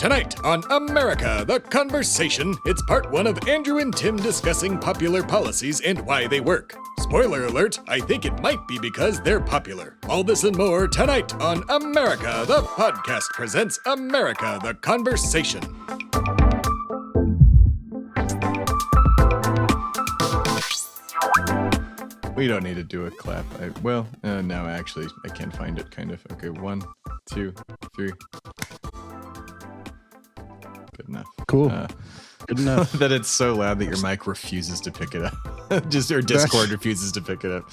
Tonight on America, the Conversation, it's part one of Andrew and Tim discussing popular policies and why they work. Spoiler alert, I think it might be because they're popular. All this and more tonight on America, the podcast presents America, the Conversation. We don't need to do a clap. No, actually, I can't find it, kind of. Okay, 1, 2, 3. Good enough. Cool. Good enough. That it's so loud that your mic refuses to pick it up. Or Discord refuses to pick it up.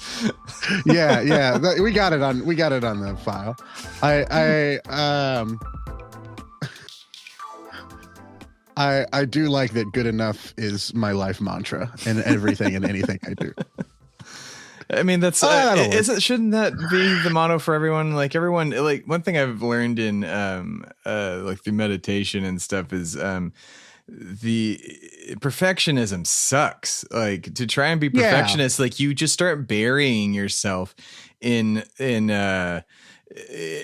Yeah. We got it on the file. I do like that good enough is my life mantra in everything and anything I do. I mean, that's shouldn't that be the motto for everyone? Like everyone, like one thing I've learned in like through meditation and stuff is the perfectionism sucks. Like to try and be perfectionist, like you just start burying yourself in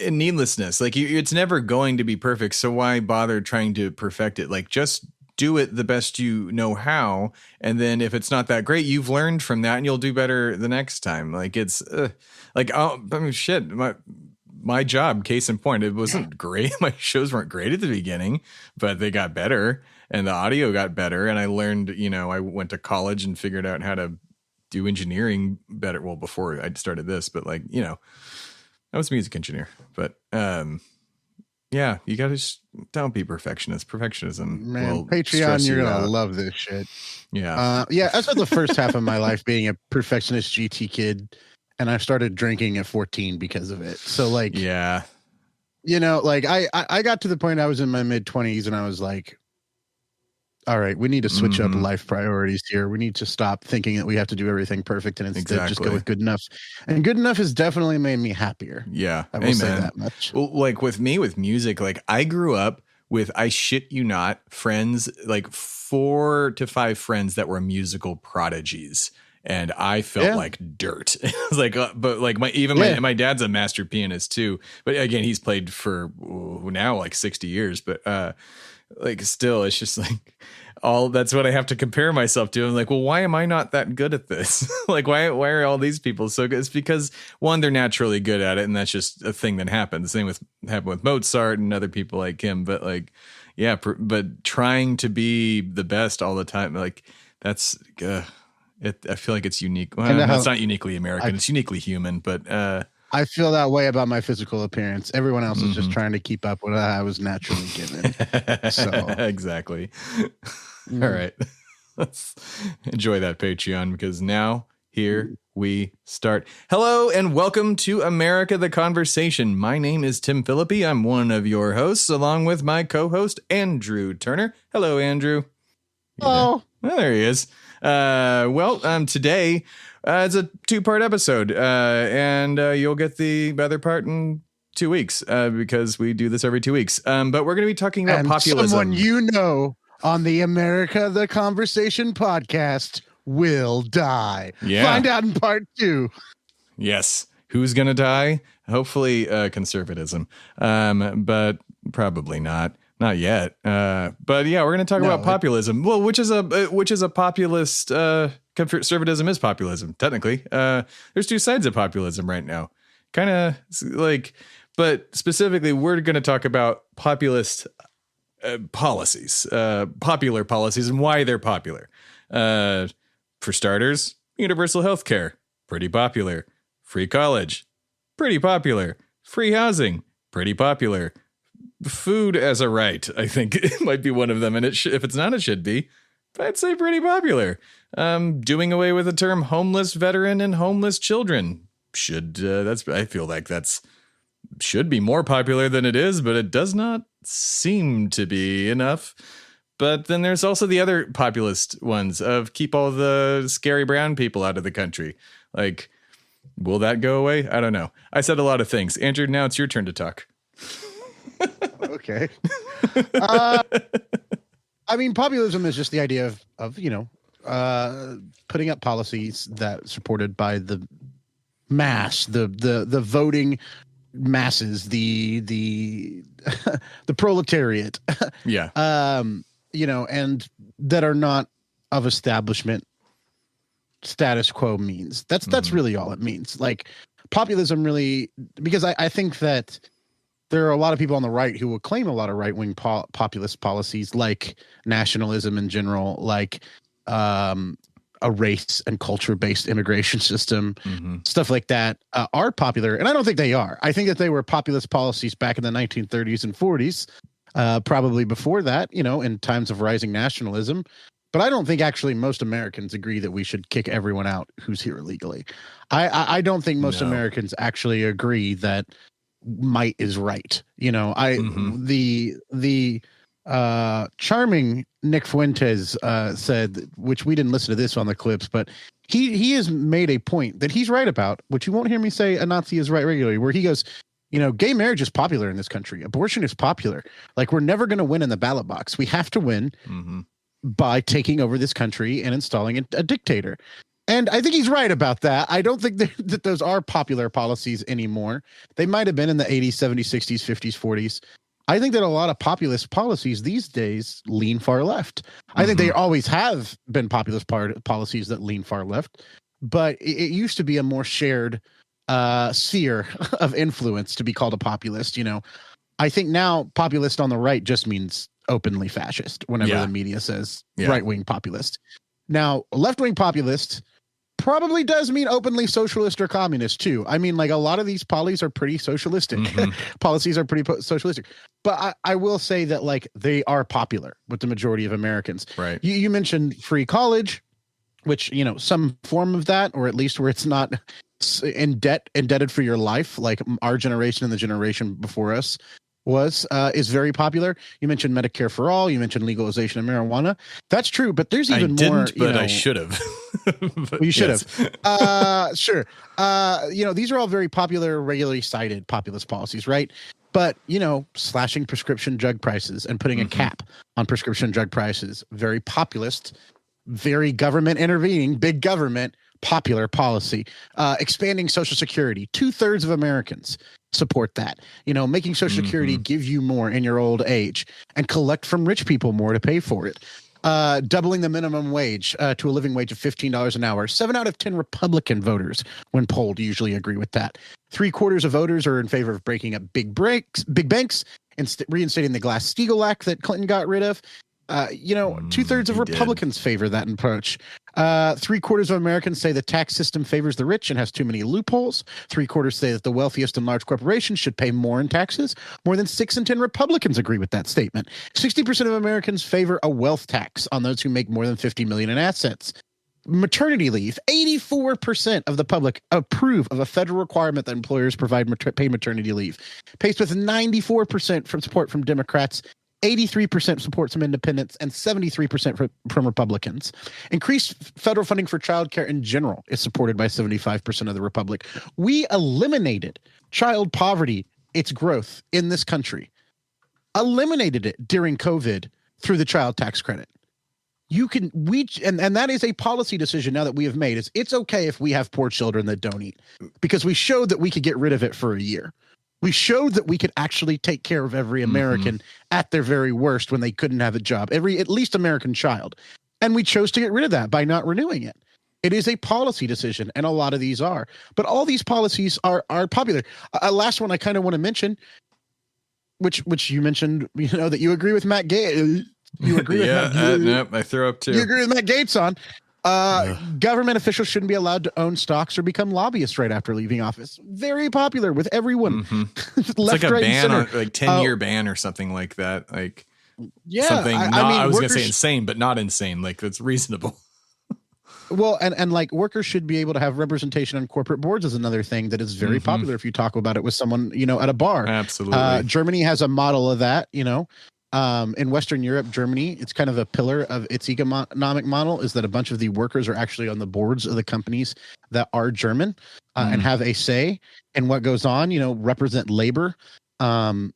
needlessness. Like it's never going to be perfect, so why bother trying to perfect it? Like just do it the best you know how, and then if it's not that great, you've learned from that and you'll do better the next time. Like it's shit, my job, case in point, it wasn't great. My shows weren't great at the beginning, but they got better and the audio got better, and I learned, I went to college and figured out how to do engineering better. Well, before I started this, but I was a music engineer, but yeah, you gotta just don't be perfectionist. Perfectionism, man. Patreon, you're gonna love this shit. Yeah, I spent the first half of my life being a perfectionist GT kid, and I started drinking at 14 because of it. So I got to the point I was in my mid 20s, and I was like, all right, we need to switch up life priorities here. We need to stop thinking that we have to do everything perfect and instead just go with good enough. And good enough has definitely made me happier. Yeah. I will say that much. Well, like with me, with music, like I grew up with, I shit you not, friends, like 4 to 5 friends that were musical prodigies. And I felt like dirt. Like, but like my dad's a master pianist too. But again, he's played for now like 60 years. But like still, it's just like that's what I have to compare myself to. I'm like, well, why am I not that good at this? Like, why are all these people so good? It's because one, they're naturally good at it, and that's just a thing that happened. The same happened with Mozart and other people like him. But like, yeah, but trying to be the best all the time, like that's. I feel like it's unique. Well, it's not uniquely American. It's uniquely human, but I feel that way about my physical appearance. Everyone else is just trying to keep up with what I was naturally given. So exactly. All right. Let's enjoy that Patreon, because now here we start. Hello and welcome to America, the Conversation. My name is Tim Philippi. I'm one of your hosts, along with my co-host, Andrew Turner. Hello, Andrew. Hello. Oh, there he is. Today it's a 2-part episode, and you'll get the other part in 2 weeks, because we do this every 2 weeks. But we're going to be talking about populism. Someone on the America the Conversation podcast will die. Yeah. Find out in part 2. Yes. Who's going to die? Hopefully conservatism, but probably not. Not yet. But yeah, we're going to talk about populism. Well, which is a populist, conservatism is populism. Technically, there's 2 sides of populism right now. Kind of like, but specifically, we're going to talk about populist policies, popular policies, and why they're popular. For starters, universal health care, pretty popular. Free college, pretty popular. Free housing, pretty popular. Food as a right, I think it might be one of them, and if it's not, it should be. But I'd say pretty popular. Doing away with the term homeless veteran and homeless children I feel like that's should be more popular than it is, but it does not seem to be enough. But then there's also the other populist ones of keep all the scary brown people out of the country. Like, will that go away? I don't know. I said a lot of things. Andrew, now it's your turn to talk. Okay. I mean, populism is just the idea of putting up policies that supported by the mass, the voting masses, the the proletariat, Yeah. And that are not of establishment status quo means. That's really all it means. Like populism really, because I think that there are a lot of people on the right who will claim a lot of right-wing populist policies, like nationalism in general, like a race and culture-based immigration system, stuff like that, are popular. And I don't think they are. I think that they were populist policies back in the 1930s and 40s, probably before that, in times of rising nationalism. But I don't think actually most Americans agree that we should kick everyone out who's here illegally. I don't think most Americans actually agree that might is right. The charming Nick Fuentes said, which we didn't listen to this on the clips, but he has made a point that he's right about, which you won't hear me say a Nazi is right regularly, where he goes, gay marriage is popular in this country. Abortion is popular. Like, we're never going to win in the ballot box. We have to win by taking over this country and installing a dictator. And I think he's right about that. I don't think that those are popular policies anymore. They might have been in the 80s, 70s, 60s, 50s, 40s. I think that a lot of populist policies these days lean far left. I think they always have been populist policies that lean far left, but it used to be a more shared sphere of influence to be called a populist. I think now populist on the right just means openly fascist whenever the media says right-wing populist. Now, left-wing populist probably does mean openly socialist or communist too. I mean, like, a lot of these policies are pretty socialistic. Policies are pretty socialistic. But I will say that, like, they are popular with the majority of Americans. Right. You mentioned free college, which, some form of that, or at least where it's not indebted for your life, like our generation and the generation before us is very popular. You mentioned Medicare for all. You mentioned legalization of marijuana. That's true, but there's even more. But I should have. You should have. Sure. These are all very popular, regularly cited populist policies, right? But, slashing prescription drug prices and putting a cap on prescription drug prices, very populist, very government intervening, big government, popular policy. Expanding Social Security. 2/3 of Americans support that. Making Social Security give you more in your old age and collect from rich people more to pay for it. Doubling the minimum wage to a living wage of $15 an hour. 7 out of 10 Republican voters, when polled, usually agree with that. 3/4 of voters are in favor of breaking up big banks, and reinstating the Glass-Steagall Act that Clinton got rid of. 2/3 of Republicans favor that approach. 3/4 of Americans say the tax system favors the rich and has too many loopholes. 3/4 say that the wealthiest and large corporations should pay more in taxes. More than 6 in 10 Republicans agree with that statement. 60% of Americans favor a wealth tax on those who make more than $50 million in assets. Maternity leave. 84% of the public approve of a federal requirement that employers provide pay maternity leave. Paced with 94% from support from Democrats, 83% support from independents, and 73% from Republicans. Increased federal funding for childcare in general is supported by 75% of the Republic. We eliminated child poverty, its growth in this country. Eliminated it during COVID through the child tax credit. And that is a policy decision now that we have made. It's okay if we have poor children that don't eat, because we showed that we could get rid of it for a year. We showed that we could actually take care of every American at their very worst when they couldn't have a job, at least American child. And we chose to get rid of that by not renewing it. It is a policy decision, and a lot of these are. But all these policies are popular. Last one I kind of want to mention, which you mentioned, that you agree with Matt Gaetz. You agree with Matt Gaetz? Nope, I throw up too. You agree with Matt Gaetz on. Government officials shouldn't be allowed to own stocks or become lobbyists right after leaving office. Very popular with everyone. It's like a ban, on, like 10-year ban or something like that. Like, something. I was going to say insane, but not insane. Like, that's reasonable. Well, and like, workers should be able to have representation on corporate boards is another thing that is very popular if you talk about it with someone, at a bar. Absolutely. Germany has a model of that, in Western Europe, Germany, it's kind of a pillar of its economic model is that a bunch of the workers are actually on the boards of the companies that are German and have a say in what goes on, represent labor. And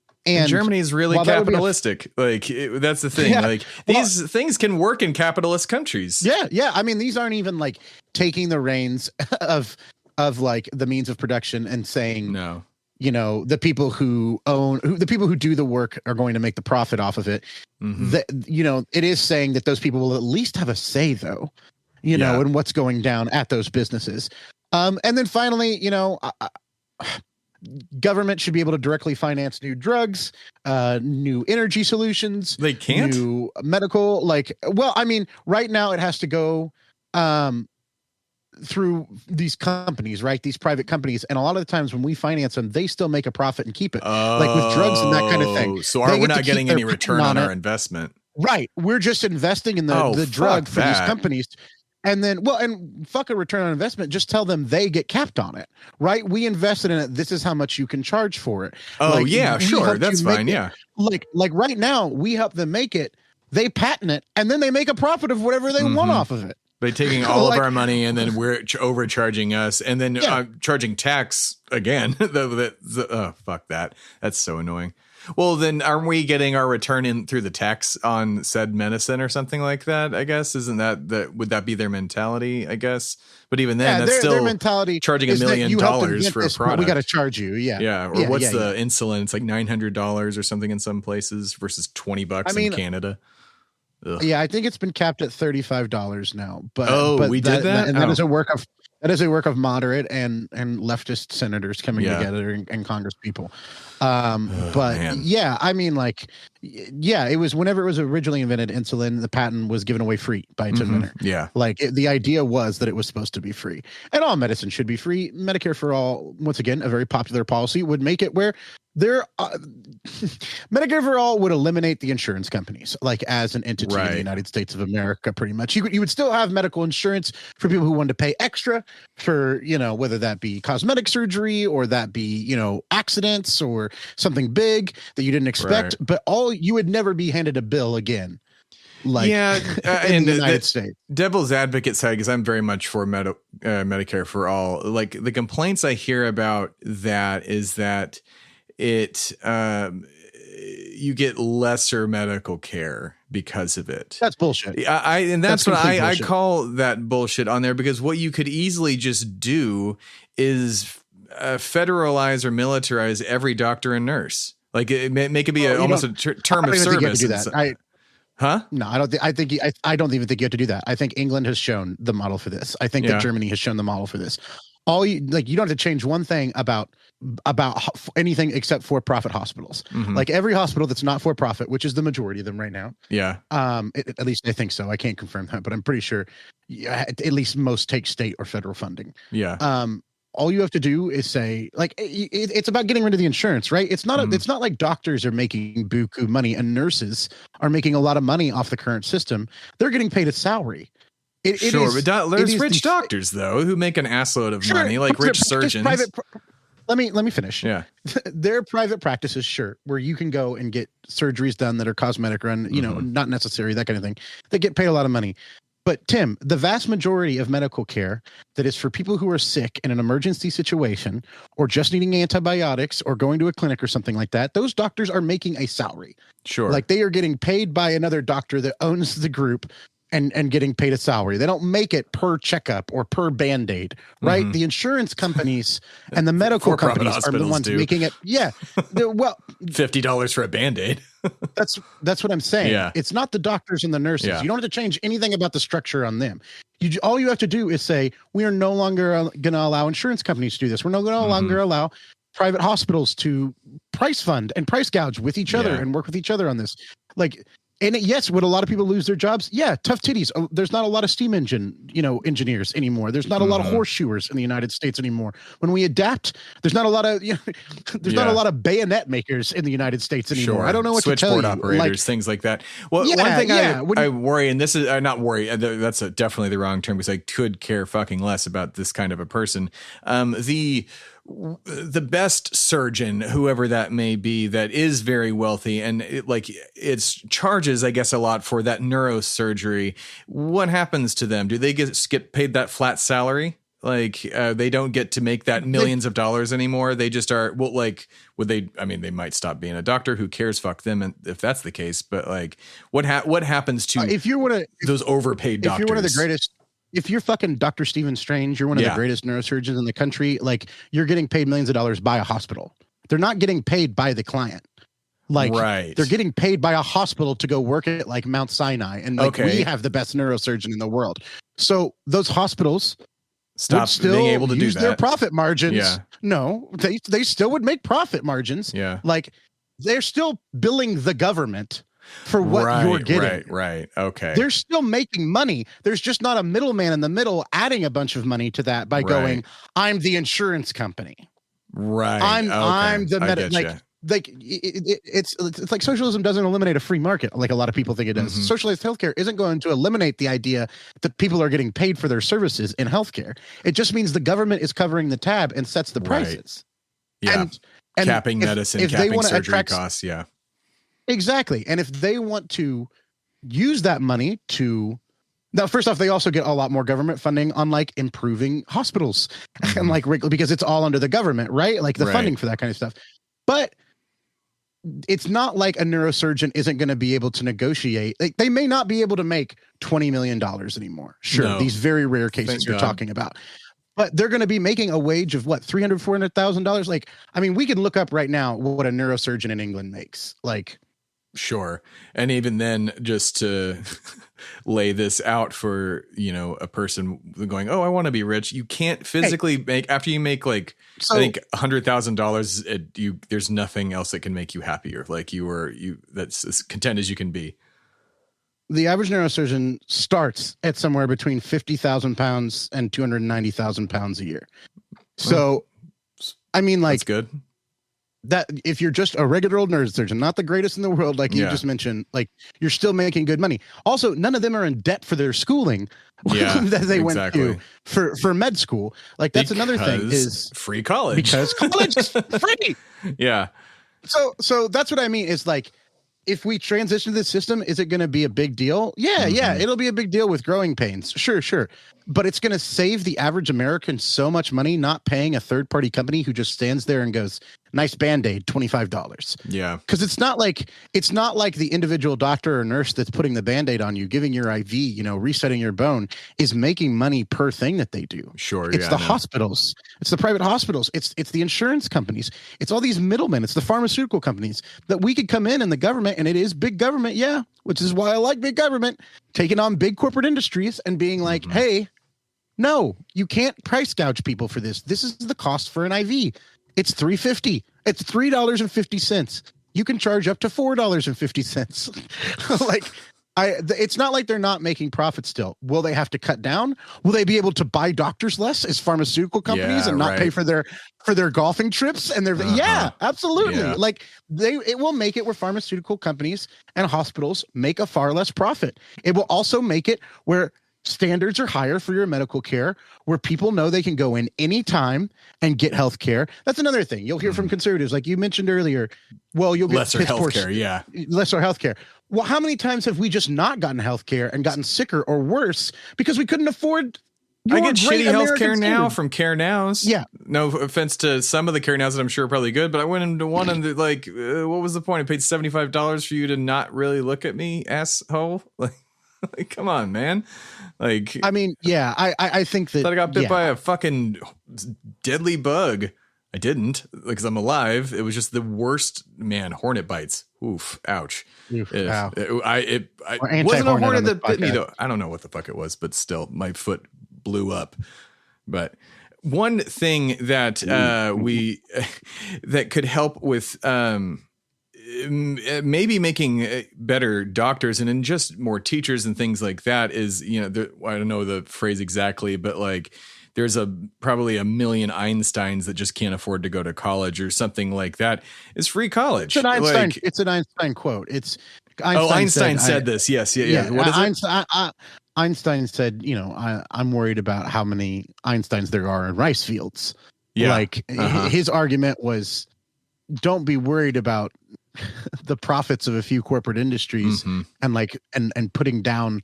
Germany is really capitalistic. That's the thing. Yeah. These things can work in capitalist countries. Yeah. I mean, these aren't even like taking the reins of like the means of production and saying, no, the people who the people who do the work are going to make the profit off of it. It is saying that those people will at least have a say, though, in what's going down at those businesses. And then finally, government should be able to directly finance new drugs, new energy solutions. They can't. New medical, right now it has to go through these companies, right? These private companies. And a lot of the times when we finance them, they still make a profit and keep it. Like with drugs and that kind of thing. So we're not getting any return on our investment. Right. We're just investing in the drug for these companies. And then, and fuck a return on investment. Just tell them they get capped on it, right? We invested in it. This is how much you can charge for it. Oh, sure. That's fine. Yeah. Like right now, we help them make it. They patent it, and then they make a profit of whatever they want off of it. By taking all of our money, and then we're overcharging us, and then charging tax again. Fuck that. That's so annoying. Well, then aren't we getting our return in through the tax on said medicine or something like that? I guess would that be their mentality? I guess, but even then, that's still their mentality. Charging $1 million for a product. We got to charge you, yeah. Or what's the insulin? It's like $900 or something in some places versus $20 in Canada. Ugh. Yeah, I think it's been capped at $35 now. But we did that, and that is a work of moderate and leftist senators coming together and Congress people. It was whenever it was originally invented, insulin, the patent was given away free by its inventor. Yeah, the idea was that it was supposed to be free, and all medicine should be free. Medicare for all, once again, a very popular policy, would make it where Medicare for all would eliminate the insurance companies, like as an entity in the United States of America. Pretty much, you would still have medical insurance for people who wanted to pay extra for, whether that be cosmetic surgery or that be, accidents or something big that you didn't expect. But you would never be handed a bill again. In the United States. Devil's advocate side, because I'm very much for Medicare for all. Like the complaints I hear about that is that you get lesser medical care because of it. That's bullshit. That's what I call that bullshit on there, because what you could easily just do is federalize or militarize every doctor and nurse. Like make it be almost a term of service. No, I don't think. I don't even think you have to do that. I think England has shown the model for this. I think that Germany has shown the model for this. You don't have to change one thing about anything except for-profit hospitals. Like every hospital that's not for-profit, which is the majority of them right now. Yeah. At least I think so. I can't confirm that, but I'm pretty sure at least most take state or federal funding. Yeah. All you have to do is say, it's about getting rid of the insurance, right? It's not it's not like doctors are making buku money and nurses are making a lot of money off the current system. They're getting paid a salary. But there's rich doctors though who make an assload of money, like rich surgeons. Let me finish. Yeah, they're private practices, sure, where you can go and get surgeries done that are cosmetic or not necessary, that kind of thing. They get paid a lot of money. But Tim, the vast majority of medical care that is for people who are sick in an emergency situation or just needing antibiotics or going to a clinic or something like that, those doctors are making a salary. Sure. Like they are getting paid by another doctor that owns the group and getting paid a salary. They don't make it per checkup or per Band-Aid, right? The insurance companies and the medical companies are the ones making it. Yeah. Well, $50 for a Band-Aid. That's what I'm saying. Yeah. It's not the doctors and the nurses. Yeah. You don't have to change anything about the structure on them. All you have to do is say, we are no longer going to allow insurance companies to do this. We're no longer allow private hospitals to price fund and price gouge with each other and work with each other on this. And yes, would a lot of people lose their jobs? Yeah, tough titties. There's not a lot of steam engine, engineers anymore. There's not a lot of horseshoers in the United States anymore. When we adapt, there's not a lot of not a lot of bayonet makers in the United States anymore. Sure. I don't know what to tell you. Switchboard operators, things like that. Well, one thing I worry, and this is not worry. That's definitely the wrong term because I could care fucking less about this kind of a person. The best surgeon, whoever that may be, that is very wealthy and it's charges, I guess, a lot for that neurosurgery. What happens to them? Do they get paid that flat salary? They don't get to make that millions of dollars anymore. They just are. Well, would they? I mean, they might stop being a doctor. Who cares? Fuck them. And if that's the case, but what happens to those overpaid doctors? If you're one of the greatest. If you're fucking Dr. Stephen Strange, you're one of the greatest neurosurgeons in the country. You're getting paid millions of dollars by a hospital. they're not getting paid by the client. Like they're getting paid by a hospital to go work at like Mount Sinai. And like we have the best neurosurgeon in the world. So those hospitals stop still being able to use their profit margins. Yeah. No, they still would make profit margins. Yeah. Like they're still billing the government for what you're getting. Right. Okay. They're still making money. There's just not a middleman in the middle adding a bunch of money to that by going, I'm the insurance company. Right. I'm the it's like socialism doesn't eliminate a free market like a lot of people think it does. Socialized healthcare isn't going to eliminate the idea that people are getting paid for their services in healthcare. It just means the government is covering the tab and sets the prices. Yeah. And capping medicine, capping surgery costs. Yeah. Exactly. And if they want to use that money to now, first off, they also get a lot more government funding on like improving hospitals and like because it's all under the government, right? Like the funding for that kind of stuff. But it's not like a neurosurgeon isn't going to be able to negotiate. Like they may not be able to make $20 million anymore. Sure. These very rare cases you're talking about. But they're going to be making a wage of what, $300,000, $400,000? Like, I mean, we can look up right now what a neurosurgeon in England makes. Like, sure. And even then, just to lay this out for, you know, a person going, oh, I want to be rich. You can't physically make, after you make like, I think $100,000, there's nothing else that can make you happier. Like that's as content as you can be. The average neurosurgeon starts at somewhere between 50,000 pounds and 290,000 pounds a year. So, I mean, like, that's good. That if you're just a regular old neurosurgeon, not the greatest in the world, like you just mentioned, like you're still making good money. Also, none of them are in debt for their schooling that they went to for med school. Like that's another thing is free college because college is free. Yeah. So that's what I mean is like, if we transition to this system, is it going to be a big deal? Yeah, it'll be a big deal with growing pains. Sure. But it's going to save the average American so much money not paying a third-party company who just stands there and goes, nice Band-Aid, $25. Yeah. Because it's not like the individual doctor or nurse that's putting the Band-Aid on you, giving your IV, you know, resetting your bone, is making money per thing that they do. Sure. It's the hospitals. It's the private hospitals. It's the insurance companies. It's all these middlemen. It's the pharmaceutical companies that we could come in and the government, and it is big government, which is why I like big government, taking on big corporate industries and being like, hey, no, you can't price gouge people for this. This is the cost for an IV. It's $3.50. It's $3.50. You can charge up to $4.50. Like, it's not like they're not making profit still. Will they have to cut down? Will they be able to buy doctors less as pharmaceutical companies and not pay for their golfing trips and their absolutely. Yeah. Like it will make it where pharmaceutical companies and hospitals make a far less profit. It will also make it where standards are higher for your medical care, where people know they can go in anytime and get health care. That's another thing you'll hear from conservatives, like you mentioned earlier. Well, you'll get lesser health care. Yeah. Lesser health care. Well, how many times have we just not gotten health care and gotten sicker or worse because we couldn't afford? I get shitty health care now from Care Nows. Yeah. No offense to some of the Care Nows that I'm sure are probably good, but I went into one and like, what was the point? I paid $75 for you to not really look at me, asshole. Like, come on, man. Like, I mean, yeah, I think that I got bit by a fucking deadly bug. I didn't, because I'm alive. It was just the worst, man. Hornet bites. Oof. Ouch. Oof, it ow. Wasn't a hornet that bit me though. I don't know what the fuck it was, but still, my foot blew up. But one thing that that could help with maybe making better doctors and then just more teachers and things like that is, you know, I don't know the phrase exactly, but like there's probably a million Einsteins that just can't afford to go to college or something like that. It's free college. It's an Einstein quote. Einstein said this. Yes. Yeah. What is it? Einstein said, you know, I'm worried about how many Einsteins there are in rice fields. Yeah. Like his argument was, don't be worried about the profits of a few corporate industries and like and putting down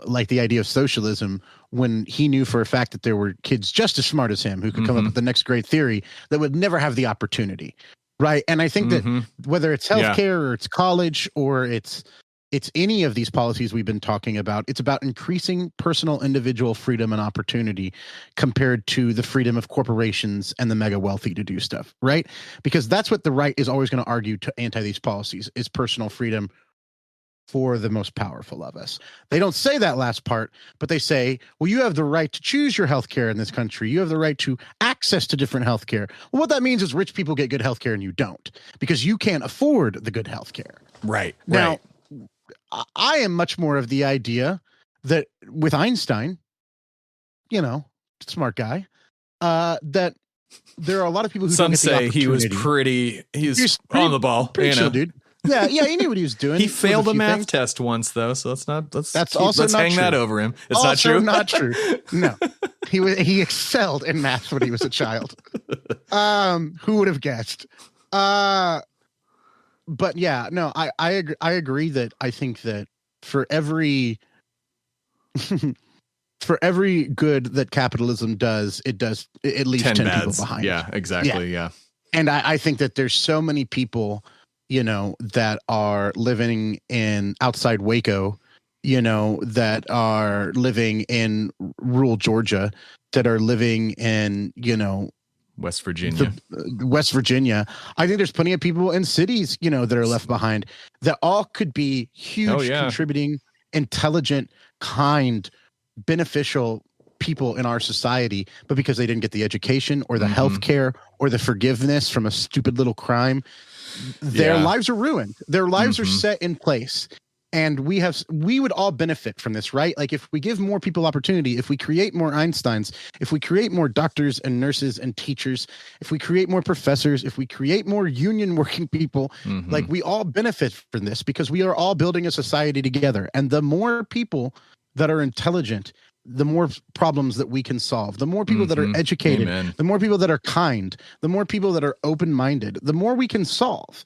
like the idea of socialism, when he knew for a fact that there were kids just as smart as him who could come up with the next great theory that would never have the opportunity. Right. And I think that whether it's healthcare or it's college or it's it's any of these policies we've been talking about. It's about increasing personal individual freedom and opportunity compared to the freedom of corporations and the mega wealthy to do stuff, right? Because that's what the right is always going to argue to anti these policies, is personal freedom for the most powerful of us. They don't say that last part, but they say, well, you have the right to choose your healthcare in this country. You have the right to access to different healthcare. Well, what that means is rich people get good healthcare and you don't, because you can't afford the good healthcare. Right. Now, right. I am much more of the idea that with Einstein, smart guy, that there are a lot of people who some don't get the say he was opportunity. he's on the ball, pretty chill, dude. Yeah, he knew what he was doing. He failed a math test once, though, so let's hang that over him. It's also not true. Not true. No, he excelled in math when he was a child. Who would have guessed? But yeah, no, I agree that I think that for every good that capitalism does, it leaves 10 people behind. Yeah, exactly. Yeah. And I think that there's so many people, that are living in outside Waco, that are living in rural Georgia, that are living in, West Virginia. I think there's plenty of people in cities, that are left behind, that all could be huge, contributing, intelligent, kind, beneficial people in our society, but because they didn't get the education or the healthcare or the forgiveness from a stupid little crime, their lives are ruined. Their lives are set in place. And we would all benefit from this, right? Like if we give more people opportunity, if we create more Einsteins, if we create more doctors and nurses and teachers, if we create more professors, if we create more union working people, like we all benefit from this because we are all building a society together. And the more people that are intelligent, the more problems that we can solve, the more people that are educated, the more people that are kind, the more people that are open-minded, the more we can solve.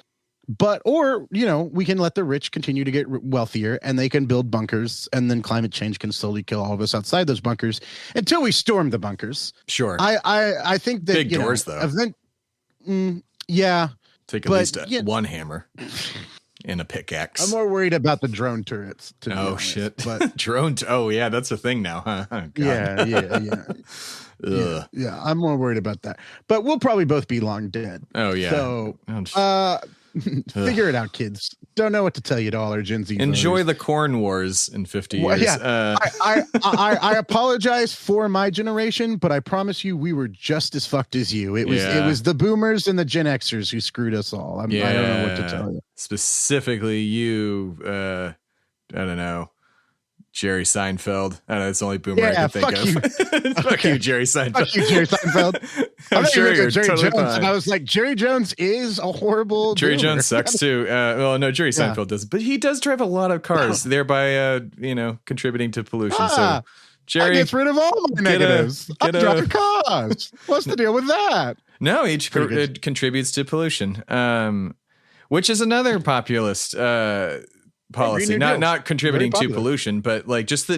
Or we can let the rich continue to get wealthier and they can build bunkers, and then climate change can slowly kill all of us outside those bunkers until we storm the bunkers. Sure. I think that big doors though. Take at least one hammer and a pickaxe. I'm more worried about the drone turrets. Shit. But drone. That's a thing now, huh? Oh, God. Yeah. I'm more worried about that. But we'll probably both be long dead. Oh yeah. So figure it out, kids. Don't know what to tell you to all our Gen Z. Enjoy voters. the corn wars in 50 years. Well, yeah. I apologize for my generation, but I promise you we were just as fucked as you. It was the boomers and the Gen Xers who screwed us all. I don't know what to tell you. Specifically you, I don't know, Jerry Seinfeld. I don't know, it's the only boomer I can think of. Fuck you, Jerry Seinfeld. Fuck you, Jerry Seinfeld. I'm sure you're Jerry totally Jones, fine. and I was like, Jerry Jones is a horrible Jerry boomer. Jones sucks too. No, Jerry Seinfeld does, but he does drive a lot of cars, thereby contributing to pollution. So Jerry gets rid of all my negatives. I'm driving cars. What's the deal with that? No, he contributes to pollution, which is another populist policy, not contributing to pollution, but like just the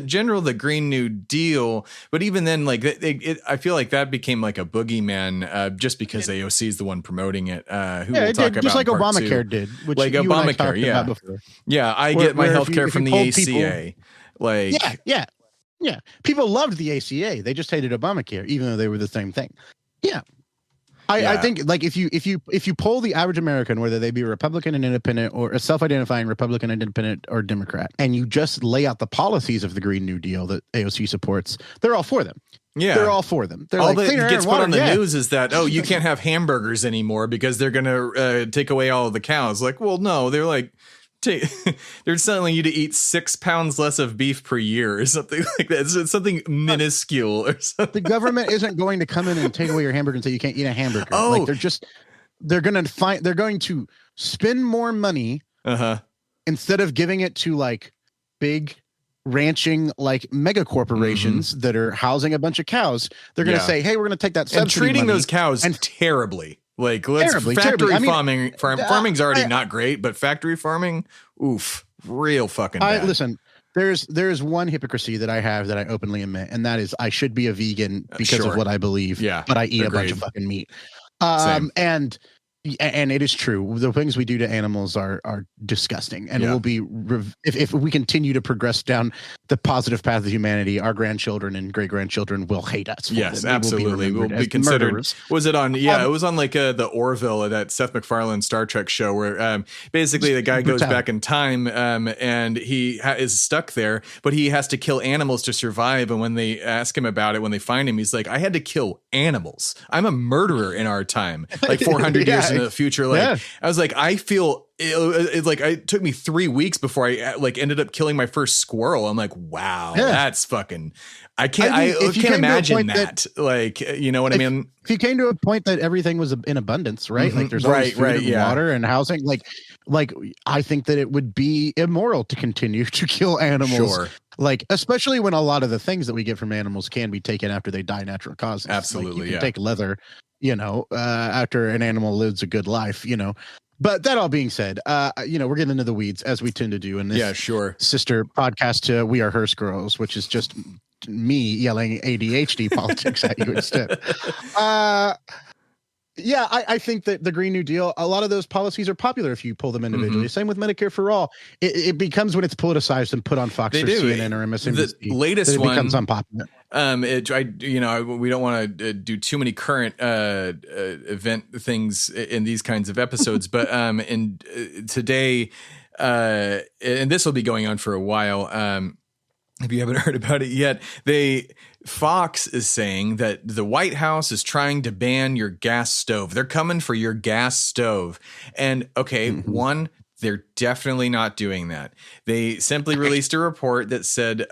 Green New Deal. But even then, like I feel like that became like a boogeyman just because AOC is the one promoting it. Who we'll talk about just like Obamacare did, which like Obamacare. Yeah, I get my healthcare from the ACA. Yeah. People loved the ACA. They just hated Obamacare, even though they were the same thing. Yeah. I think like if you poll the average American, whether they be Republican and independent or a self-identifying Republican and independent or Democrat, and you just lay out the policies of the Green New Deal that AOC supports, they're all for them. Yeah, they're all for them. They're all that gets put on the news is that you can't have hamburgers anymore because they're gonna take away all of the cows. Like, well, no, they're like. They're telling you to eat 6 pounds less of beef per year or something like that. It's something minuscule or something. The government isn't going to come in and take away your hamburger until you can't eat a hamburger. Like they're going to spend more money instead of giving it to like big ranching like mega corporations that are housing a bunch of cows. They're going to say, hey, we're going to take that subsidy and treating money those cows terribly. Like factory farming. Farming's already not great, but factory farming, oof, real fucking bad. Listen, there's one hypocrisy that I have that I openly admit, and that is I should be a vegan because of what I believe. Yeah, but I eat a bunch of fucking meat. And And it is true. The things we do to animals are disgusting, and will be if we continue to progress down the positive path of humanity, our grandchildren and great grandchildren will hate us. Yes, absolutely. We'll be considered. Murderers. Was it on? Yeah, it was on like the Orville, that Seth MacFarlane Star Trek show, where basically the guy goes back in time, and he is stuck there, but he has to kill animals to survive. And when they ask him about it, when they find him, he's like, "I had to kill animals. I'm a murderer in our time, like 400 years in the future." Like I was like, I feel it took me 3 weeks before I ended up killing my first squirrel. I'm like, wow, that's fucking. I can't imagine that. Like, you know what I mean? If you came to a point that everything was in abundance, right? Mm-hmm. Like there's always food and water and housing. Like I think that it would be immoral to continue to kill animals. Sure. Like, especially when a lot of the things that we get from animals can be taken after they die natural causes. Absolutely. Like you can take leather, after an animal lives a good life, But that all being said, we're getting into the weeds as we tend to do in this sister podcast to We Are Hearst Girls, which is just me yelling ADHD politics at you instead. I think that the Green New Deal, a lot of those policies are popular if you pull them individually. Mm-hmm. Same with Medicare for All. It becomes when it's politicized and put on Fox or CNN or MSNBC. The latest one becomes unpopular. We don't want to do too many current event things in these kinds of episodes, but today, and this will be going on for a while. If you haven't heard about it yet, Fox is saying that the White House is trying to ban your gas stove. They're coming for your gas stove. And one, they're definitely not doing that. They simply released a report that said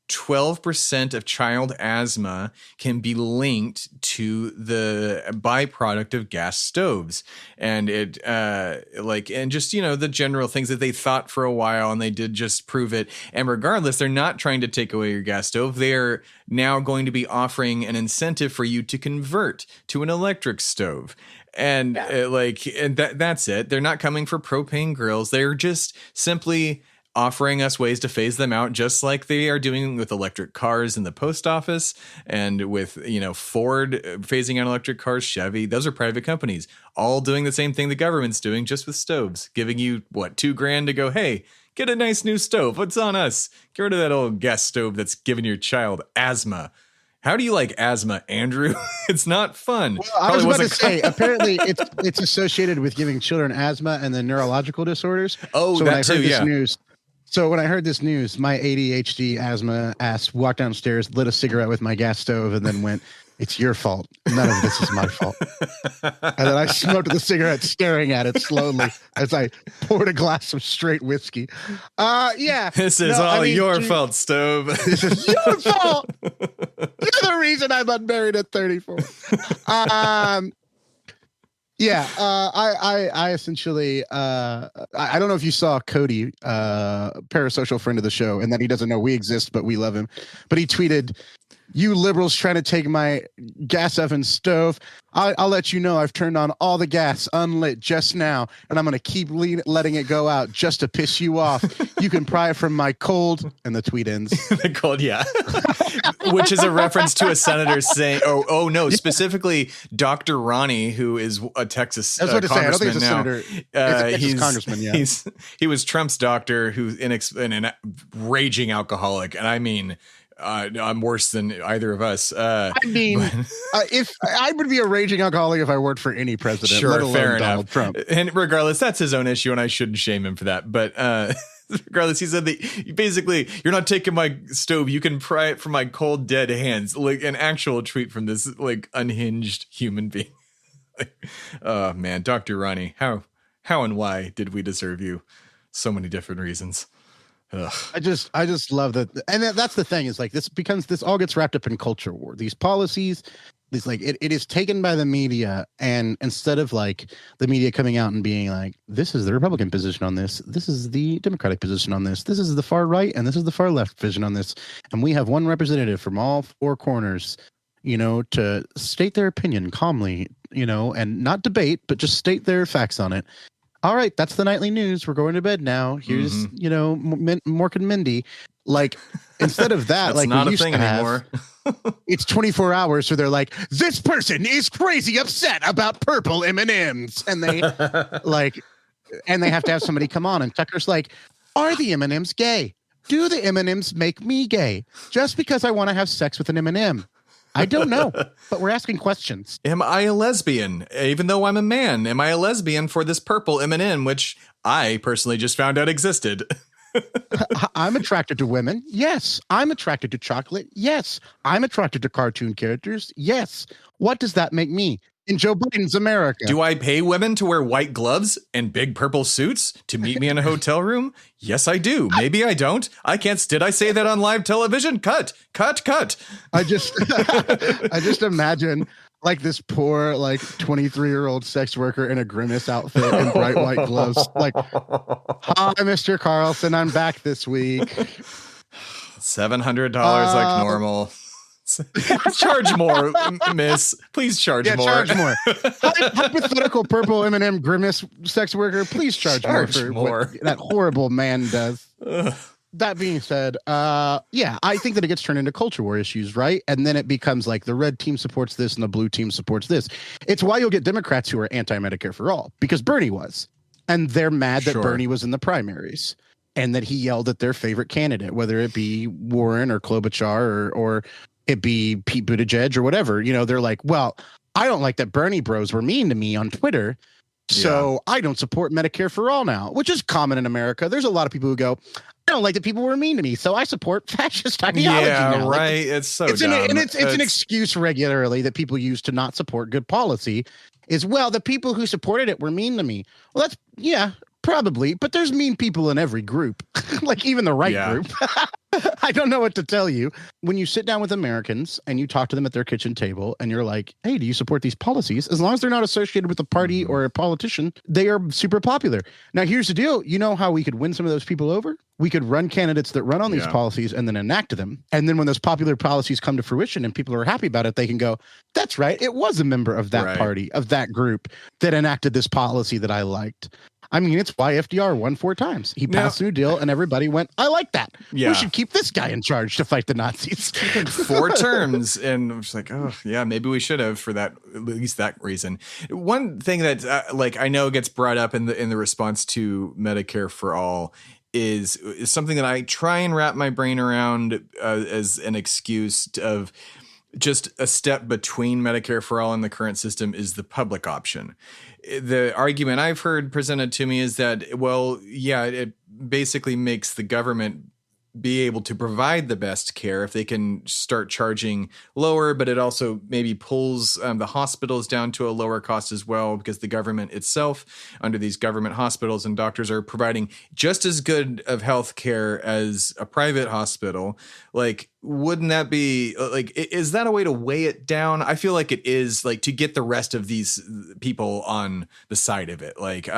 12% of child asthma can be linked to the byproduct of gas stoves. And the general things that they thought for a while, and they did just prove it. And regardless, they're not trying to take away your gas stove. They're now going to be offering an incentive for you to convert to an electric stove. And that's it. They're not coming for propane grills. They're just simply offering us ways to phase them out, just like they are doing with electric cars in the post office, and with Ford phasing out electric cars, Chevy. Those are private companies all doing the same thing the government's doing, just with stoves, giving you $2,000 to go, hey, get a nice new stove. What's on us? Get rid of that old gas stove that's giving your child asthma. How do you like asthma, Andrew? It's not fun. Well, I was about to say, apparently it's associated with giving children asthma and then neurological disorders. Oh, so that too, So when I heard this news, my ADHD asthma ass walked downstairs, lit a cigarette with my gas stove, and then went, "It's your fault. None of this is my fault." And then I smoked the cigarette, staring at it slowly as I poured a glass of straight whiskey. This is your fault, stove. This is your fault. You're the reason I'm unmarried at 34. I essentially, I don't know if you saw Cody, parasocial friend of the show, and that he doesn't know we exist, but we love him. But he tweeted, "You liberals trying to take my gas oven stove. I'll let you know I've turned on all the gas unlit just now, and I'm going to keep letting it go out just to piss you off. You can pry from my cold," and the tweet ends. The cold, yeah. Which is a reference to a senator saying, specifically Dr. Ronnie, who is a Texas congressman I don't think it's a now. Senator. It's a congressman, yeah. He was Trump's doctor, who's an raging alcoholic, and I mean, I'm worse than either of us. If I would be a raging alcoholic if I worked for any president, let alone fair Donald enough. Trump. And regardless, that's his own issue, and I shouldn't shame him for that. But regardless, he said that basically, "You're not taking my stove. You can pry it from my cold, dead hands." Like an actual tweet from this unhinged human being. Oh man, Dr. Ronnie, how and why did we deserve you? So many different reasons. Ugh. I just love that, and that's the thing is this all gets wrapped up in culture war. These policies, it is taken by the media, and instead of the media coming out and being like, "This is the Republican position on this, this is the Democratic position on this, this is the far right, and this is the far left vision on this, and we have one representative from all four corners, to state their opinion calmly, and not debate, but just state their facts on it." all right, that's the nightly news. We're going to bed now. Here's, Mork and Mindy. Like, instead of that, that's like not we a used thing to have, anymore. it's 24 hours. So they're like, this person is crazy upset about purple M&Ms. And they and they have to have somebody come on. And Tucker's like, are the M&Ms gay? Do the M&Ms make me gay? Just because I want to have sex with an M&M? I don't know, but we're asking questions. Am I a lesbian? Even though I'm a man, am I a lesbian for this purple M&M, which I personally just found out existed? I'm attracted to women. Yes. I'm attracted to chocolate. Yes. I'm attracted to cartoon characters. Yes. What does that make me? In Joe Biden's America. Do I pay women to wear white gloves and big purple suits to meet me in a hotel room? Yes, I do. Maybe I don't. I can't. Did I say that on live television? Cut. I just imagine like this poor, like 23-year-old sex worker in a Grimace outfit and bright white gloves. Like, hi, Mr. Carlson. I'm back this week. $700 like normal. Charge more, miss. Please charge more. Charge more. Hypothetical purple M&M Grimace sex worker, please charge more for what that horrible man does. That being said, I think that it gets turned into culture war issues, right? And then it becomes like the red team supports this and the blue team supports this. It's why you'll get Democrats who are anti-Medicare for all, because Bernie was. And they're mad that Bernie was in the primaries and that he yelled at their favorite candidate, whether it be Warren or Klobuchar or it be Pete Buttigieg or whatever. They're like, well, I don't like that Bernie bros were mean to me on Twitter, so I don't support Medicare for all now, which is common in America. There's a lot of people who go, I don't like that people were mean to me, so I support fascist ideology now. Right. It's so dumb. It's an excuse regularly that people use to not support good policy is, well, the people who supported it were mean to me. Well, probably, but there's mean people in every group, like even the right group. I don't know what to tell you. When you sit down with Americans and you talk to them at their kitchen table and you're like, hey, do you support these policies? As long as they're not associated with a party or a politician, they are super popular. Now, here's the deal. You know how we could win some of those people over? We could run candidates that run on these policies and then enact them. And then when those popular policies come to fruition and people are happy about it, they can go, that's right. It was a member of that party, of that group that enacted this policy that I liked. I mean, it's why FDR won 4 times. He passed a new deal and everybody went, I like that. Yeah. We should keep this guy in charge to fight the Nazis. 4 terms. And I'm just like, oh, yeah, maybe we should have for that, at least that reason. One thing that I know gets brought up in the response to Medicare for All is something that I try and wrap my brain around as an excuse of just a step between Medicare for All and the current system is the public option. The argument I've heard presented to me is that, well, yeah, it basically makes the government be able to provide the best care if they can start charging lower, but it also maybe pulls the hospitals down to a lower cost as well, because the government itself, under these government hospitals and doctors, are providing just as good of health care as a private hospital. Like, wouldn't that be like, is that a way to weigh it down? I feel like it is, like, to get the rest of these people on the side of it. Like,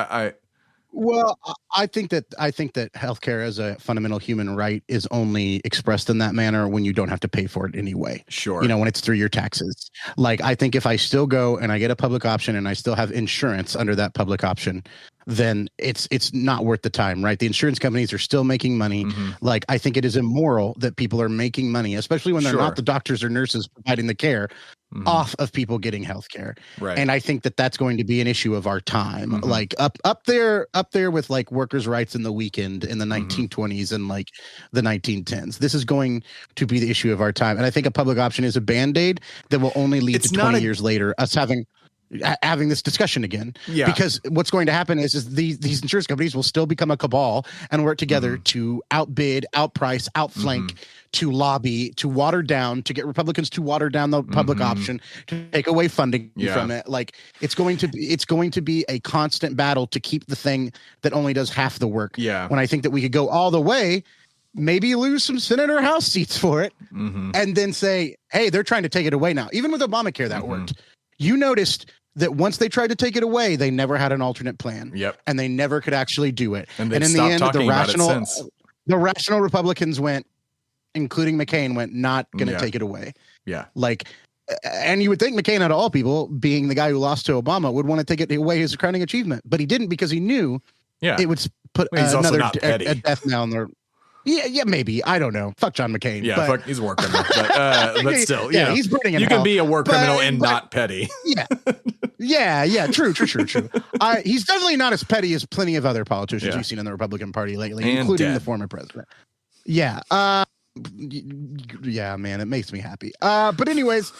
Well, I think that healthcare as a fundamental human right is only expressed in that manner when you don't have to pay for it anyway. Sure. When it's through your taxes. Like, I think if I still go and I get a public option and I still have insurance under that public option, then it's not worth the time, right? The insurance companies are still making money. Mm-hmm. Like, I think it is immoral that people are making money, especially when they're not the doctors or nurses providing the care, off of people getting health care. Right. And I think that that's going to be an issue of our time. Mm-hmm. Like up there with like workers' rights in the weekend in the 1920s and like the 1910s. This is going to be the issue of our time. And I think a public option is a Band-Aid that will only lead to 20 years later us having this discussion again. Yeah. Because what's going to happen is these insurance companies will still become a cabal and work together to outbid, outprice, outflank, to lobby, to water down, to get Republicans to water down the public option, to take away funding from it. Like, it's going to be a constant battle to keep the thing that only does half the work. Yeah. When I think that we could go all the way, maybe lose some Senate or House seats for it, and then say, hey, they're trying to take it away now. Even with Obamacare, that worked. You noticed that once they tried to take it away, they never had an alternate plan. Yep. And they never could actually do it. And in the end, the rational Republicans went, including McCain, went, not going to take it away. Yeah. Like, And you would think McCain, out of all people, being the guy who lost to Obama, would want to take it away his crowning achievement, but he didn't because he knew it would put another a death knell on there. Yeah, maybe. I don't know. Fuck John McCain. Yeah, fuck, he's a war criminal. But still, you know, he's burning in you hell. can be a war criminal and not petty. Yeah. True. He's definitely not as petty as plenty of other politicians we've seen in the Republican Party lately, and including the former president. Yeah. Yeah, man, it makes me happy. But anyways,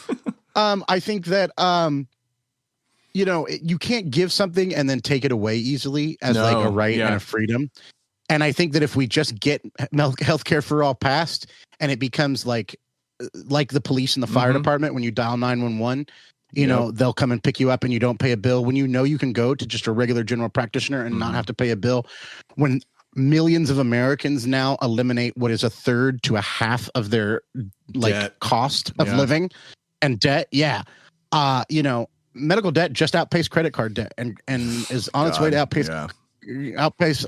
I think that you know, you can't give something and then take it away easily as like a right and a freedom. And I think that if we just get healthcare for all passed, and it becomes like the police and the fire department, when you dial 911, you know, they'll come and pick you up and you don't pay a bill, when you know you can go to just a regular general practitioner and not have to pay a bill. When millions of Americans now eliminate what is a third to a half of their like cost of living and debt. You know, medical debt just outpaced credit card debt and is on its way to outpace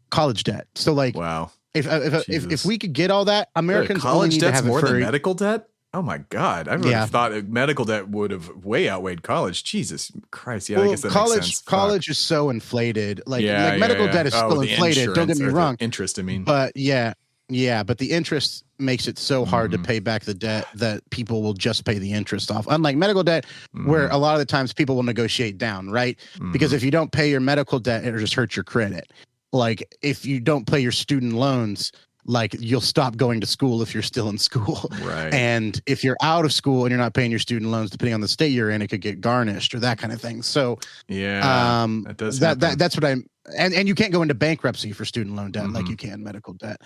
college debt. So like, wow, if we could get all that, Americans college only need debt's to have more a than medical debt. Oh my God, I would have thought medical debt would have way outweighed college. Jesus Christ, I guess that makes sense. College is so inflated. Like medical debt is still inflated. Don't get me wrong. Interest, I mean, but but the interest makes it so hard to pay back the debt that people will just pay the interest off. Unlike medical debt, where a lot of the times people will negotiate down, right? Because if you don't pay your medical debt, it'll just hurt your credit. Like if you don't pay your student loans, like you'll stop going to school if you're still in school. Right. And if you're out of school and you're not paying your student loans, depending on the state you're in, it could get garnished or that kind of thing. So that does that's what and you can't go into bankruptcy for student loan debt like you can medical debt.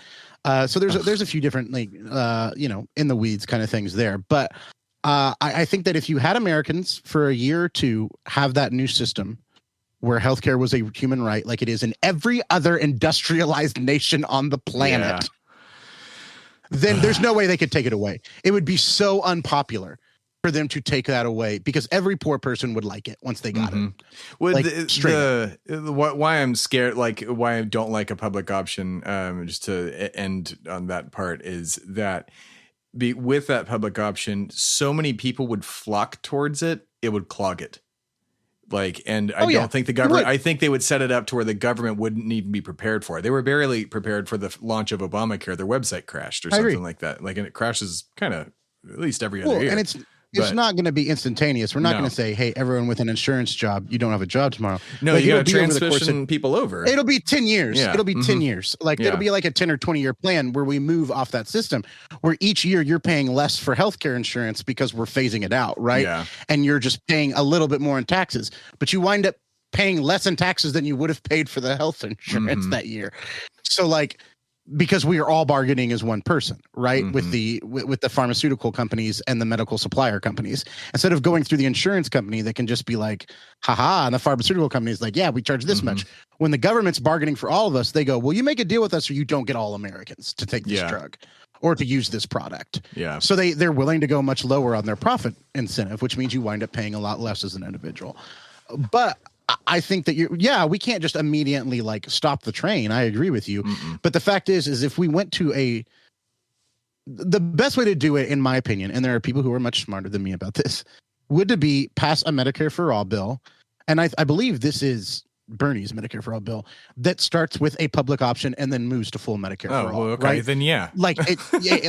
So there's a few different like you know, in the weeds kind of things there. But I think that if you had Americans for a year or two have that new system where healthcare was a human right, like it is in every other industrialized nation on the planet, then there's no way they could take it away. It would be so unpopular for them to take that away because every poor person would like it once they got it. Well, like, why I'm scared, like why I don't like a public option, just to end on that part, is that with that public option, so many people would flock towards it, it would clog it. Like, and I don't think the government, I think they would set it up to where the government wouldn't even be prepared for it. They were barely prepared for the launch of Obamacare. Their website crashed or something like that. Like, and it crashes kind of at least every other year. And it's not going to be instantaneous. We're not going to say, hey, everyone with an insurance job, you don't have a job tomorrow. No, like, you got to transition people over. It'll be 10 years. Yeah. It'll be 10 years. Like it'll be like a 10 or 20 year plan where we move off that system where each year you're paying less for healthcare insurance because we're phasing it out. Right. Yeah. And you're just paying a little bit more in taxes, but you wind up paying less in taxes than you would have paid for the health insurance that year. So like, because we are all bargaining as one person, right? With the pharmaceutical companies and the medical supplier companies, instead of going through the insurance company that can just be like, haha, and the pharmaceutical company is like, yeah, we charge this much. When the government's bargaining for all of us, they go, well, you make a deal with us or you don't get all Americans to take this drug or to use this product. Yeah. So they're willing to go much lower on their profit incentive, which means you wind up paying a lot less as an individual. But I think that we can't just immediately like stop the train. I agree with you. But the fact is if we went to the best way to do it, in my opinion, and there are people who are much smarter than me about this, would to be pass a Medicare for all bill. And I believe this is Bernie's Medicare for all bill that starts with a public option and then moves to full Medicare for all. Okay. Right? Then like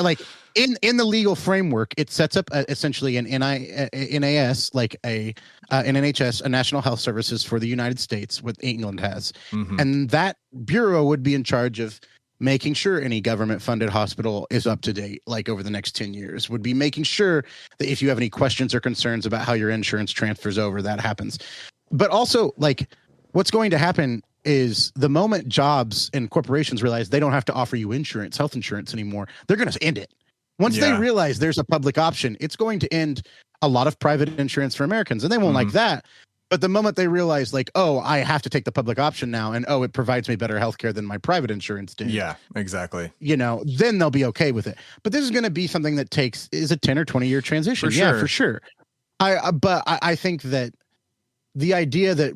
like in the legal framework, it sets up essentially an NIS, like an NHS, a National Health Services for the United States, what England has, and that bureau would be in charge of making sure any government funded hospital is up to date, like over the next 10 years, would be making sure that if you have any questions or concerns about how your insurance transfers over, that happens. But also like, what's going to happen is the moment jobs and corporations realize they don't have to offer you health insurance anymore, they're going to end it. Once they realize there's a public option, it's going to end a lot of private insurance for Americans, and they won't like that. But the moment they realize like, oh, I have to take the public option now, and it provides me better healthcare than my private insurance did. Yeah, exactly. You know, then they'll be okay with it. But this is going to be something that is a 10 or 20 year transition. For sure. For sure. But I think that the idea that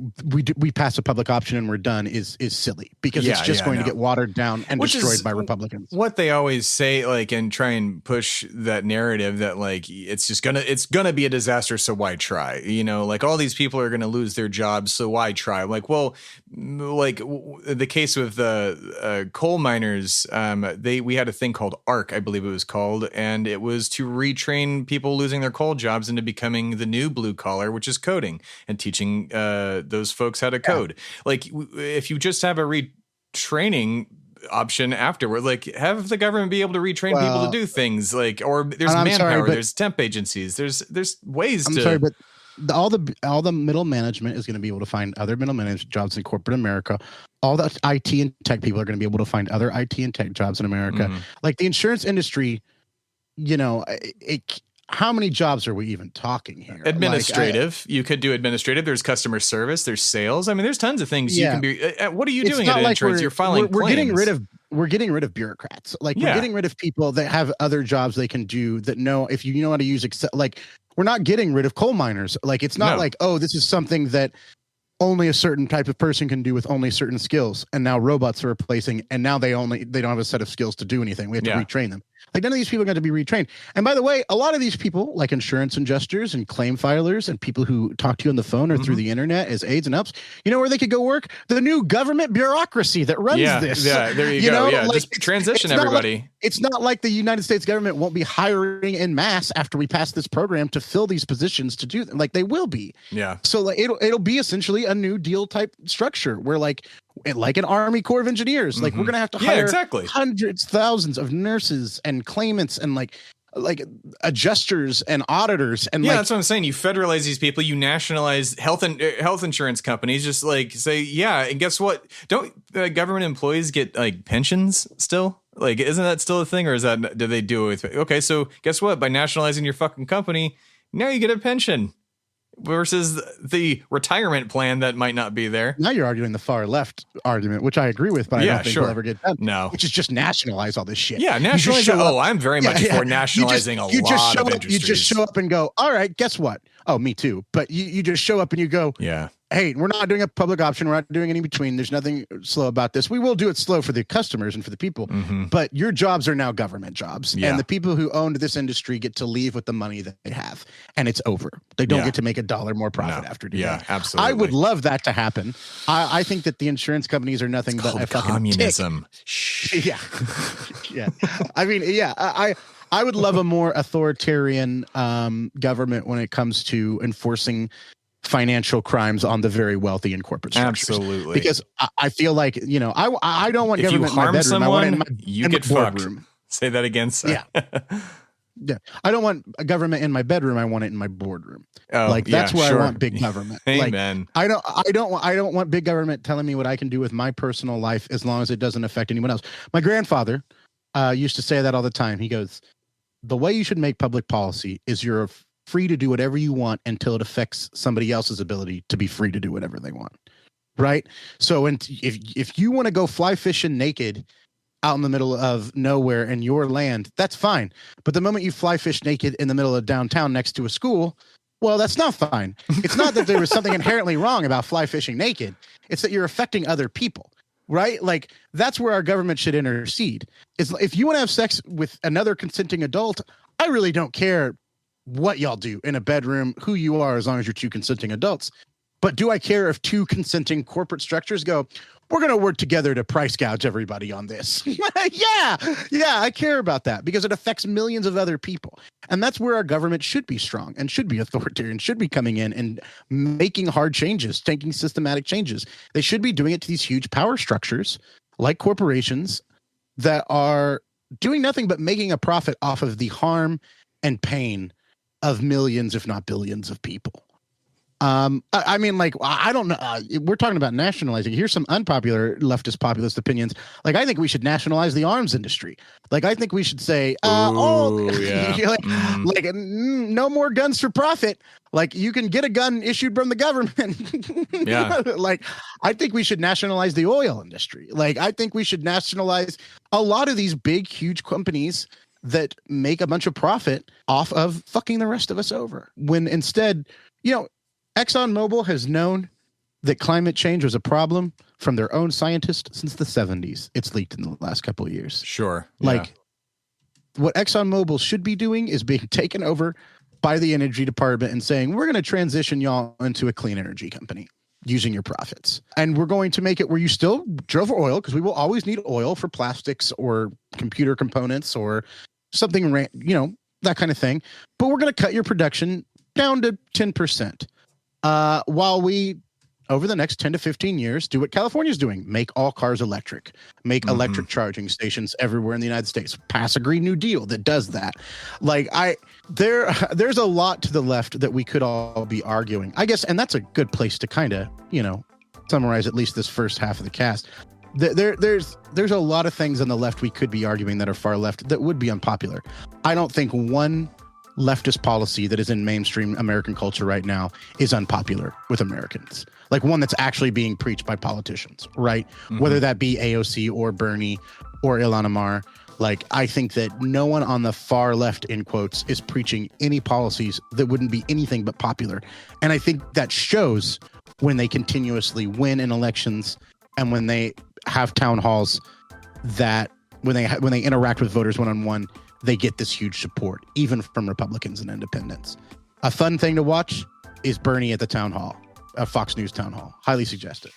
we pass a public option and we're done is silly, because it's just going to get watered down and destroyed by Republicans. What they always say, like, and try and push that narrative that like it's gonna be a disaster, so why try? You know, like all these people are gonna lose their jobs, so why try? Like, well, like the case with the coal miners, we had a thing called ARC, I believe it was called, and it was to retrain people losing their coal jobs into becoming the new blue collar, which is coding and teaching those folks how to code. Like if you just have a retraining option afterward, like have the government be able to retrain people to do things, like, or there's manpower, there's temp agencies, there's ways to. Sorry, but all the middle management is going to be able to find other middle management jobs in corporate America. All the IT and tech people are going to be able to find other IT and tech jobs in America. Like the insurance industry, you know, how many jobs are we even talking here? Administrative. You could do administrative. There's customer service. There's sales. I mean, there's tons of things you can be. What are you doing at insurance? You're filing we're claims. Getting rid of bureaucrats. Like we're getting rid of people that have other jobs they can do that know, if you know how to use Excel. Like we're not getting rid of coal miners. Like it's not like, oh, this is something that only a certain type of person can do with only certain skills. And now robots are replacing, and now they don't have a set of skills to do anything. We have to retrain them. Like none of these people are going to be retrained. And by the way, a lot of these people, like insurance adjusters and claim filers and people who talk to you on the phone or through the internet as aides and helps, you know where they could go work? The new government bureaucracy that runs this. Yeah, there you go. Like, just transition everybody. It's not like the United States government won't be hiring in mass after we pass this program to fill these positions to do them. Like they will be. Yeah. So like it'll be essentially a New Deal type structure where like an Army Corps of Engineers, like we're gonna have to hire hundreds, thousands of nurses and claimants and like adjusters and auditors and that's what I'm saying. You federalize these people, you nationalize health insurance companies. Just like say, and guess what? Don't government employees get like pensions still? Like, isn't that still a thing, or is that do they do it with? Okay, so guess what? By nationalizing your fucking company, now you get a pension. Versus the retirement plan that might not be there. Now you're arguing the far left argument, which I agree with, but I don't think we'll ever get done. No. Which is just nationalize all this shit. Yeah, nationalize. I'm very much for nationalizing a lot of industries. You just show up and go, all right, guess what? Oh, me too. But you just show up and you go, hey, we're not doing a public option. We're not doing any between. There's nothing slow about this. We will do it slow for the customers and for the people, but your jobs are now government jobs. And the people who owned this industry get to leave with the money that they have. And it's over. They don't get to make $1 more profit after doing that. Absolutely. I would love that to happen. I think that the insurance companies are nothing but a fucking communism. Yeah. I mean, I would love a more authoritarian government when it comes to enforcing financial crimes on the very wealthy and corporate structures. Absolutely. Because I feel like, you know, I don't want government in my bedroom. Someone, I want it you get fucked. Say that again. Sir. Yeah. I don't want a government in my bedroom. I want it in my boardroom. That's where I want big government. Amen. I don't want big government telling me what I can do with my personal life as long as it doesn't affect anyone else. My grandfather used to say that all the time. He goes, the way you should make public policy is you're free to do whatever you want until it affects somebody else's ability to be free to do whatever they want. Right. So if you want to go fly fishing naked out in the middle of nowhere in your land, that's fine. But the moment you fly fish naked in the middle of downtown next to a school, well, that's not fine. It's not that there was something inherently wrong about fly fishing naked. It's that you're affecting other people. Right? Like that's where our government should intercede. Is if you want to have sex with another consenting adult, I really don't care what y'all do in a bedroom, who you are, as long as you're two consenting adults. But do I care if two consenting corporate structures go, we're going to work together to price gouge everybody on this? Yeah, I care about that because it affects millions of other people. And that's where our government should be strong and should be authoritarian, should be coming in and making hard changes, taking systematic changes. They should be doing it to these huge power structures like corporations that are doing nothing but making a profit off of the harm and pain of millions, if not billions of people. I mean, like, I don't know. We're talking about nationalizing. Here's some unpopular leftist populist opinions. Like, I think we should nationalize the arms industry. Like, I think we should say, no more guns for profit. Like, you can get a gun issued from the government. Like, I think we should nationalize the oil industry. Like, I think we should nationalize a lot of these big, huge companies that make a bunch of profit off of fucking the rest of us over. When instead, you know, ExxonMobil has known that climate change was a problem from their own scientists since the 70s. It's leaked in the last couple of years. Sure. Like, what ExxonMobil should be doing is being taken over by the energy department and saying, we're going to transition y'all into a clean energy company using your profits. And we're going to make it where you still drill for oil, because we will always need oil for plastics or computer components or something, that kind of thing. But we're going to cut your production down to 10%. While we, over the next 10 to 15 years, do what California's doing: make all cars electric, make electric charging stations everywhere in the United States, pass a Green New Deal that does that. Like, there's a lot to the left that we could all be arguing, I guess. And that's a good place to kind of, summarize at least this first half of the cast. There's a lot of things on the left we could be arguing that are far left that would be unpopular. I don't think one leftist policy that is in mainstream American culture right now is unpopular with Americans. Like one that's actually being preached by politicians, right? Whether that be AOC or Bernie or Ilhan Omar. Like, I think that no one on the far left, in quotes, is preaching any policies that wouldn't be anything but popular. And I think that shows when they continuously win in elections and when they have town halls, that when they interact with voters one-on-one, they get this huge support, even from Republicans and independents. A fun thing to watch is Bernie at the town hall, Fox News town hall. Highly suggest it.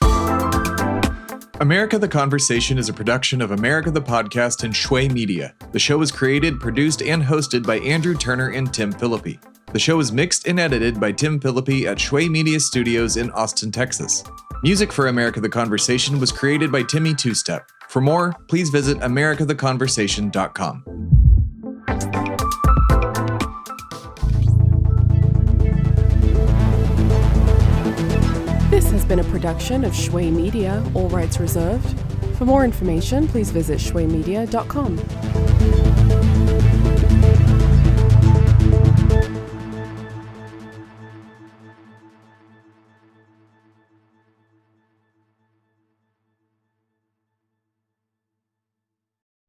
America the Conversation is a production of America the Podcast and Shui Media. The show was created, produced, and hosted by Andrew Turner and Tim Philippi. The show is mixed and edited by Tim Philippi at Shui Media Studios in Austin, Texas. Music for America the Conversation was created by Timmy Two Step. For more, please visit americatheconversation.com. This has been a production of Shui Media, all rights reserved. For more information, please visit shuimedia.com.